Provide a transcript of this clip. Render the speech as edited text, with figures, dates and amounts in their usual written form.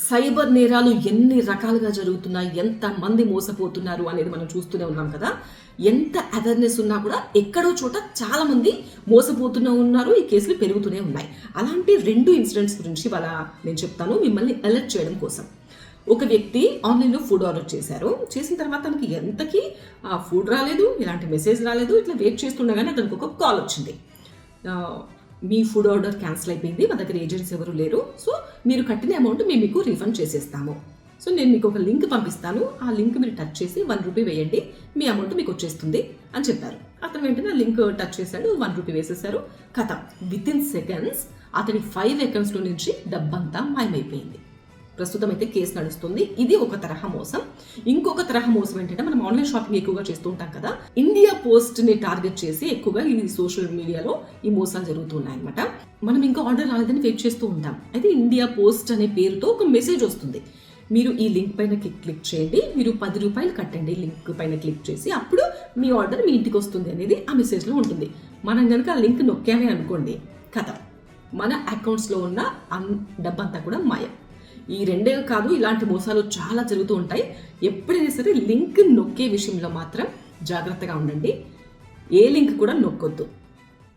Cyber నేరాలు ఎన్ని రకాలుగా జరుగుతున్నాయి, ఎంతమంది మోసపోతున్నారు అనేది మనం చూస్తూనే ఉన్నాం కదా. ఎంత అవేర్నెస్ ఉన్నా కూడా ఎక్కడో చోట చాలామంది మోసపోతూనే ఉన్నారు. ఈ కేసులు పెరుగుతూనే ఉన్నాయి. అలాంటి 2 ఇన్సిడెంట్స్ గురించి వాళ్ళ నేను చెప్తాను, మిమ్మల్ని అలర్ట్ చేయడం కోసం. ఒక వ్యక్తి ఆన్లైన్లో ఫుడ్ ఆర్డర్ చేశారు. చేసిన తర్వాత తనకి ఎంతకీ ఆ ఫుడ్ రాలేదు, ఇలాంటి మెసేజ్ రాలేదు. ఇట్లా వెయిట్ చేస్తుండగానే అతనికి ఒక కాల్ వచ్చింది. మీ ఫుడ్ ఆర్డర్ క్యాన్సిల్ అయిపోయింది, మా దగ్గర ఏజెంట్స్ ఎవరు లేరు, సో మీరు కట్టిన అమౌంట్ మేము మీకు రీఫండ్ చేసేస్తాము. సో నేను మీకు ఒక లింక్ పంపిస్తాను, ఆ లింక్ మీరు టచ్ చేసి 1 రూపీ వేయండి, మీ అమౌంట్ మీకు వచ్చేస్తుంది అని చెప్పారు. అతను వెంటనే ఆ లింక్ టచ్ చేశాడు, 1 రూపీ వేసేసారు. కథ వితిన్ సెకండ్స్ అతని 5 అకౌంట్స్లో నుంచి డబ్బంతా మాయమైపోయింది. ప్రస్తుతం అయితే కేసు నడుస్తుంది. ఇది ఒక తరహా మోసం. ఇంకొక తరహా మోసం ఏంటంటే, మనం ఆన్లైన్ షాపింగ్ ఎక్కువగా చేస్తూ ఉంటాం కదా. ఇండియా పోస్ట్ ని టార్గెట్ చేసి ఎక్కువగా ఈ సోషల్ మీడియాలో ఈ మోసాలు జరుగుతున్నాయి అనమాట. మనం ఇంకా ఆర్డర్ రాలేదని వెయిట్ చేస్తూ ఉంటాం. అయితే ఇండియా పోస్ట్ అనే పేరుతో ఒక మెసేజ్ వస్తుంది. మీరు ఈ లింక్ పైన క్లిక్ చేయండి, మీరు 10 రూపాయలు కట్టండి లింక్ పైన క్లిక్ చేసి, అప్పుడు మీ ఆర్డర్ మీ ఇంటికి వస్తుంది అనేది ఆ మెసేజ్లో ఉంటుంది. మనం కనుక ఆ లింక్ నొక్కామే అనుకోండి, కథ మన అకౌంట్స్లో ఉన్న డబ్బంతా కూడా మాయం. ఈ 2 కాదు, ఇలాంటి మోసాలు చాలా జరుగుతూ ఉంటాయి. ఎప్పుడైనా సరే లింక్ నొక్కే విషయంలో మాత్రం జాగ్రత్తగా ఉండండి. ఏ లింక్ కూడా నొక్కొద్దు.